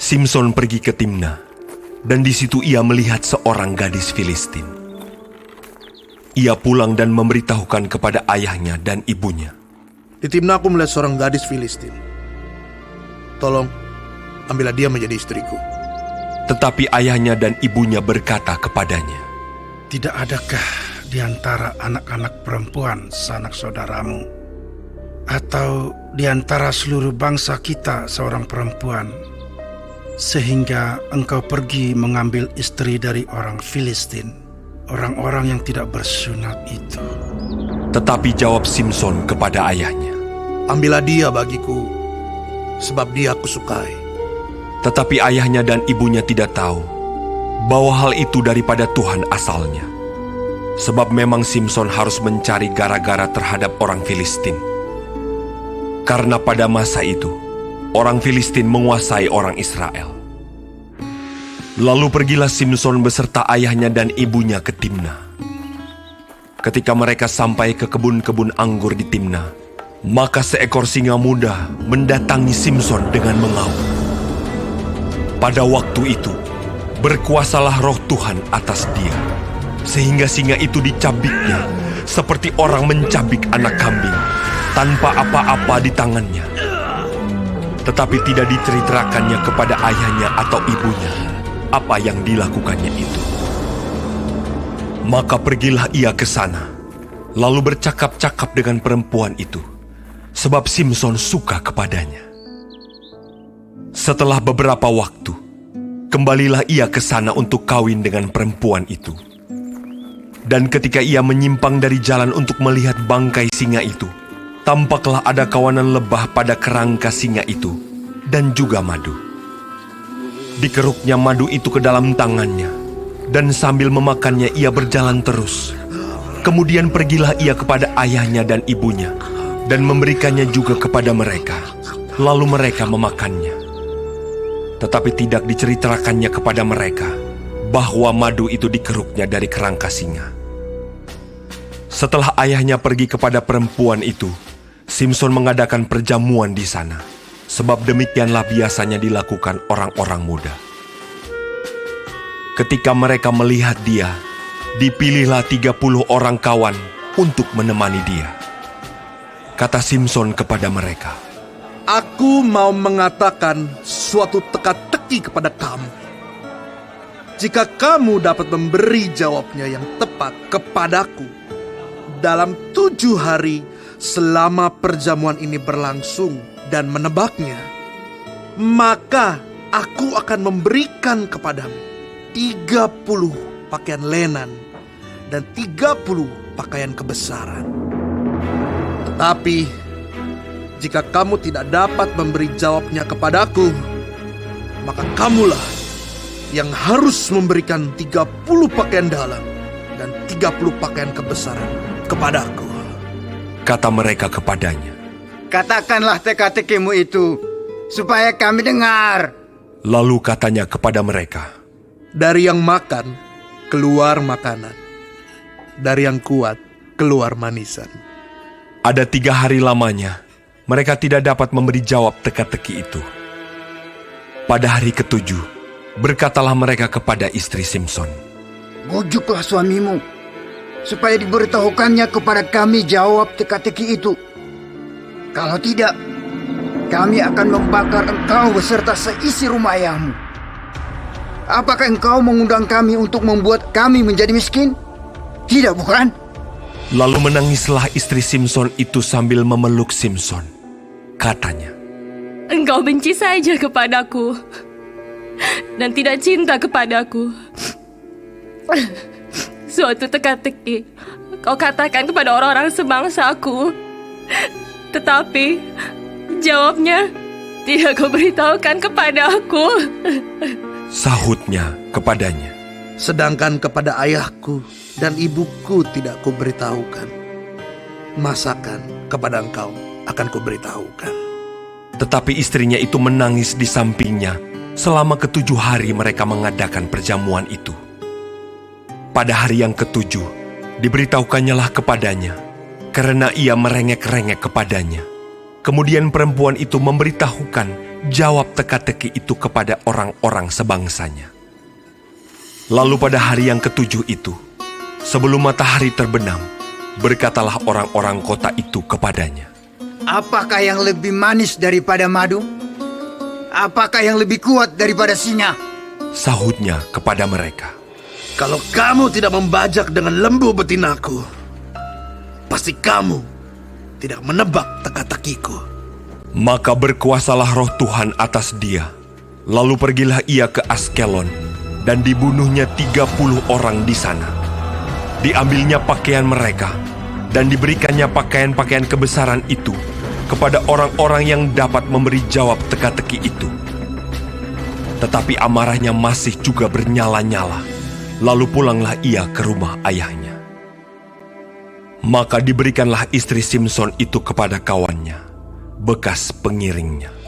Simson pergi ke Timna, dan di situ ia melihat seorang gadis Filistin. Ia pulang dan memberitahukan kepada ayahnya dan ibunya. Di Timna aku melihat seorang gadis Filistin. Tolong, ambillah dia menjadi istriku. Tetapi ayahnya dan ibunya berkata kepadanya, Tidak adakah di antara anak-anak perempuan sanak saudaramu, atau di antara seluruh bangsa kita seorang perempuan, sehingga engkau pergi mengambil istri dari orang Filistin, orang-orang yang tidak bersunat itu? Tetapi jawab Simson kepada ayahnya, Ambillah dia bagiku, sebab dia aku sukai. Tetapi ayahnya dan ibunya tidak tahu bahwa hal itu daripada Tuhan asalnya. Sebab memang Simson harus mencari gara-gara terhadap orang Filistin. Karena pada masa itu, orang Filistin menguasai orang Israel. Lalu pergilah Simson beserta ayahnya dan ibunya ke Timna. Ketika mereka sampai ke kebun-kebun anggur di Timna, maka seekor singa muda mendatangi Simson dengan mengaum. Pada waktu itu, berkuasalah roh Tuhan atas dia, sehingga singa itu dicabiknya seperti orang mencabik anak kambing, tanpa apa-apa di tangannya. Tetapi tidak diceritakannya kepada ayahnya atau ibunya apa yang dilakukannya itu. Maka pergilah ia ke sana, lalu bercakap-cakap dengan perempuan itu, sebab Simson suka kepadanya. Setelah beberapa waktu, kembalilah ia ke sana untuk kawin dengan perempuan itu. Dan ketika ia menyimpang dari jalan untuk melihat bangkai singa itu, tampaklah ada kawanan lebah pada kerangka singa itu, dan juga madu. Dikeruknya madu itu ke dalam tangannya, dan sambil memakannya ia berjalan terus. Kemudian pergilah ia kepada ayahnya dan ibunya, dan memberikannya juga kepada mereka. Lalu mereka memakannya. Tetapi tidak diceritakannya kepada mereka bahwa madu itu dikeruknya dari kerangka singa. Setelah ayahnya pergi kepada perempuan itu, Simson mengadakan perjamuan di sana, sebab demikianlah biasanya dilakukan orang-orang muda. Ketika mereka melihat dia, dipilihlah 30 orang kawan untuk menemani dia. Kata Simson kepada mereka, Aku mau mengatakan suatu teka-teki kepada kamu. Jika kamu dapat memberi jawabnya yang tepat kepadaku dalam 7 hari selama perjamuan ini berlangsung dan menebaknya, maka aku akan memberikan kepadamu 30 pakaian lenan dan 30 pakaian kebesaran. Tetapi jika kamu tidak dapat memberi jawabnya kepadaku, maka kamulah yang harus memberikan 30 pakaian dalam dan 30 pakaian kebesaran kepadaku. kata mereka kepadanya. Katakanlah teka-tekimu itu, supaya kami dengar. Lalu katanya kepada mereka, Dari yang makan, keluar makanan. Dari yang kuat, keluar manisan. ada 3 hari lamanya, mereka tidak dapat memberi jawab teka-teki itu. Pada hari ke-7, berkatalah mereka kepada istri Simson, Bujuklah suamimu, supaya diberitahukannya kepada kami jawab teka-teki itu. Kalau tidak, kami akan membakar engkau beserta seisi rumah ayahmu. Apakah engkau mengundang kami untuk membuat kami menjadi miskin? Tidak, bukan? Lalu menangislah istri Simson itu sambil memeluk Simson. Katanya, Engkau benci saja kepadaku dan tidak cinta kepadaku. Suatu teka-teki kau katakan kepada orang-orang sebangsaku, tetapi jawabnya tidak kau beritahukan kepadaku. sahutnya kepadanya, Sedangkan kepada ayahku dan ibuku tidak kuberitahukan. Masakan kepada engkau akan kuberitahukan. Tetapi istrinya itu menangis di sampingnya selama ke-7 hari mereka mengadakan perjamuan itu. Pada hari yang ke-7, diberitahukannya lah kepadanya, karena ia merengek-rengek kepadanya. Kemudian perempuan itu memberitahukan jawab teka-teki itu kepada orang-orang sebangsanya. Lalu pada hari yang ketujuh itu, sebelum matahari terbenam, berkatalah orang-orang kota itu kepadanya, Apakah yang lebih manis daripada madu? Apakah yang lebih kuat daripada singa? Sahutnya kepada mereka, Kalau kamu tidak membajak dengan lembu betinaku, pasti kamu tidak menebak teka-tekiku. Maka berkuasalah roh Tuhan atas dia. Lalu pergilah ia ke Askelon, dan dibunuhnya 30 orang di sana. Diambilnya pakaian mereka, dan diberikannya pakaian-pakaian kebesaran itu kepada orang-orang yang dapat memberi jawab teka-teki itu. Tetapi amarahnya masih juga bernyala-nyala. Lalu pulanglah ia ke rumah ayahnya. Maka diberikanlah istri Simson itu kepada kawannya, bekas pengiringnya.